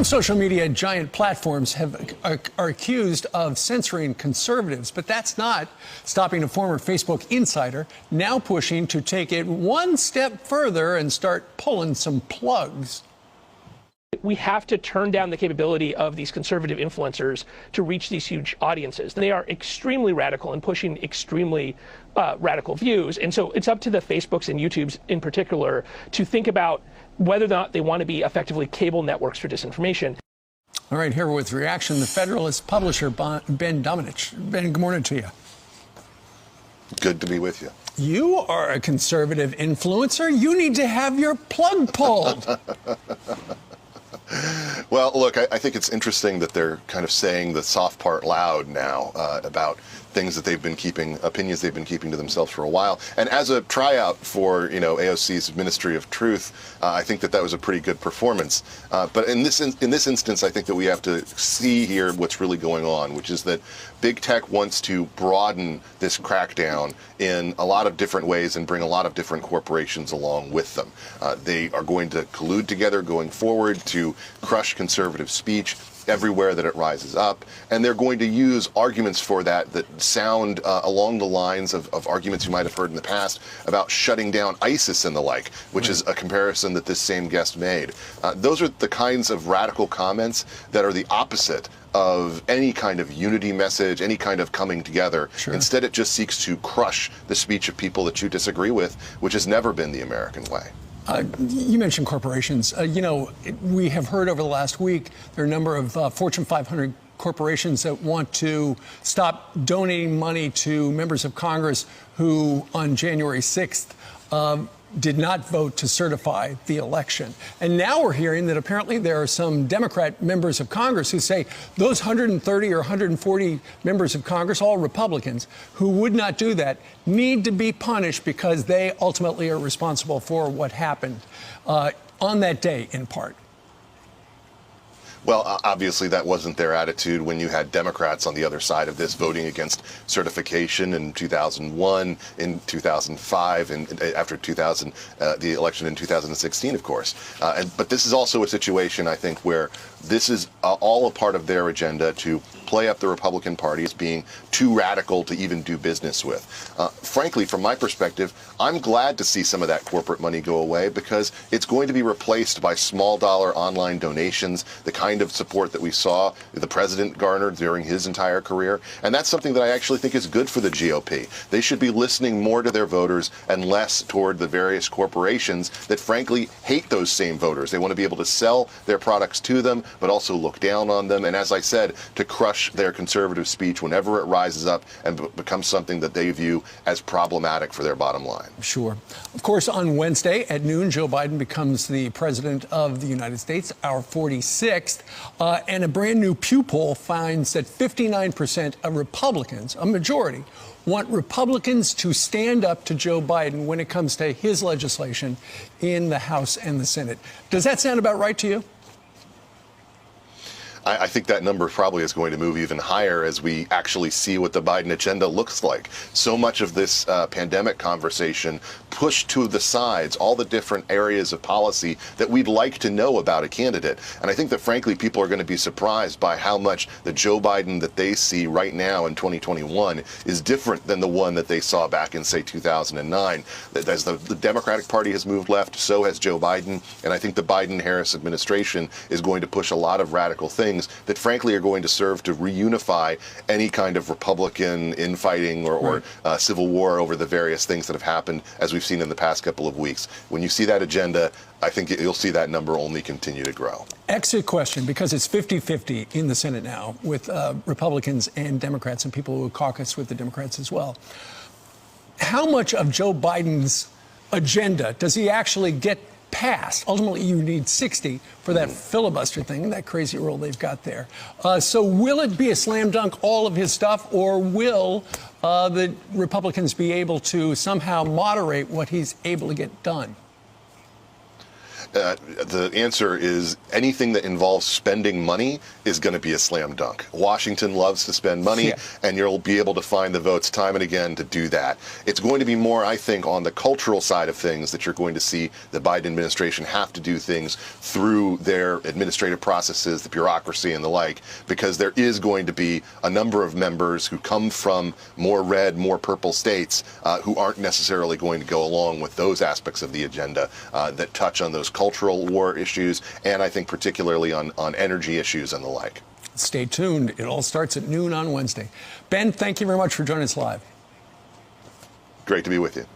social media giant platforms are accused of censoring conservatives, but that's not stopping a former Facebook insider now pushing to take it one step further and start pulling some plugs. We have to turn down the capability of these conservative influencers to reach these huge audiences. They are extremely radical and pushing extremely radical views. And so it's up to the Facebooks and YouTubes in particular to think about whether or not they want to be effectively cable networks for disinformation. All right, here with reaction, the Federalist publisher, Ben Domenech. Ben, good morning to you. Good to be with you. You are a conservative influencer. You need to have your plug pulled. Well, look, I think it's interesting that they're kind of saying the soft part loud now about things that they've been keeping, opinions they've been keeping to themselves for a while. And as a tryout for, AOC's Ministry of Truth, I think that was a pretty good performance. But in this instance, I think that we have to see here what's really going on, which is that big tech wants to broaden this crackdown in a lot of different ways and bring a lot of different corporations along with them. They are going to collude together going forward to crush conservative speech everywhere that it rises up, and they're going to use arguments for that sound along the lines of arguments you might have heard in the past about shutting down ISIS and the like, which is a comparison that this same guest made. Those are the kinds of radical comments that are the opposite of any kind of unity message, any kind of coming together. Sure. Instead, it just seeks to crush the speech of people that you disagree with, which has never been the American way. You mentioned corporations. We have heard over the last week there are a number of Fortune 500 corporations that want to stop donating money to members of Congress who, on January 6th, did not vote to certify the election. And now we're hearing that apparently there are some Democrat members of Congress who say those 130 or 140 members of Congress, all Republicans, who would not do that, need to be punished because they ultimately are responsible for what happened on that day, in part. Well, obviously that wasn't their attitude when you had Democrats on the other side of this voting against certification in 2001, in 2005, and after the election in 2016, of course. But this is also a situation, I think, where this is all a part of their agenda to play up the Republican Party as being too radical to even do business with. Frankly, from my perspective, I'm glad to see some of that corporate money go away because it's going to be replaced by small dollar online donations, the kind of support that we saw the president garnered during his entire career. And that's something that I actually think is good for the GOP. They should be listening more to their voters and less toward the various corporations that frankly hate those same voters. They want to be able to sell their products to them, but also look down on them. And as I said, to crush their conservative speech whenever it rises up and becomes something that they view as problematic for their bottom line. Sure. Of course, on Wednesday at noon, Joe Biden becomes the president of the United States, our 46th. And a brand new Pew poll finds that 59% of Republicans, a majority, want Republicans to stand up to Joe Biden when it comes to his legislation in the House and the Senate. Does that sound about right to you? I think that number probably is going to move even higher as we actually see what the Biden agenda looks like. So much of this pandemic conversation pushed to the sides all the different areas of policy that we'd like to know about a candidate. And I think that, frankly, people are going to be surprised by how much the Joe Biden that they see right now in 2021 is different than the one that they saw back in, say, 2009. As the Democratic Party has moved left, so has Joe Biden. And I think the Biden-Harris administration is going to push a lot of radical things that frankly are going to serve to reunify any kind of Republican infighting or civil war over the various things that have happened as we've seen in the past couple of weeks. When you see that agenda, I think you'll see that number only continue to grow. Exit question, because it's 50-50 in the Senate now with Republicans and Democrats and people who caucus with the Democrats as well. How much of Joe Biden's agenda does he actually get passed? Ultimately, you need 60 for that filibuster thing, that crazy rule they've got there. So will it be a slam dunk, all of his stuff, or will the Republicans be able to somehow moderate what he's able to get done? the answer is anything that involves spending money is going to be a slam dunk. Washington loves to spend money, and you'll be able to find the votes time and again to do that. It's going to be more, I think, on the cultural side of things that you're going to see the Biden administration have to do things through their administrative processes, the bureaucracy and the like, because there is going to be a number of members who come from more red, more purple states who aren't necessarily going to go along with those aspects of the agenda that touch on those cultural war issues, and I think particularly on energy issues and the like. Stay tuned. It all starts at noon on Wednesday. Ben, thank you very much for joining us live. Great to be with you.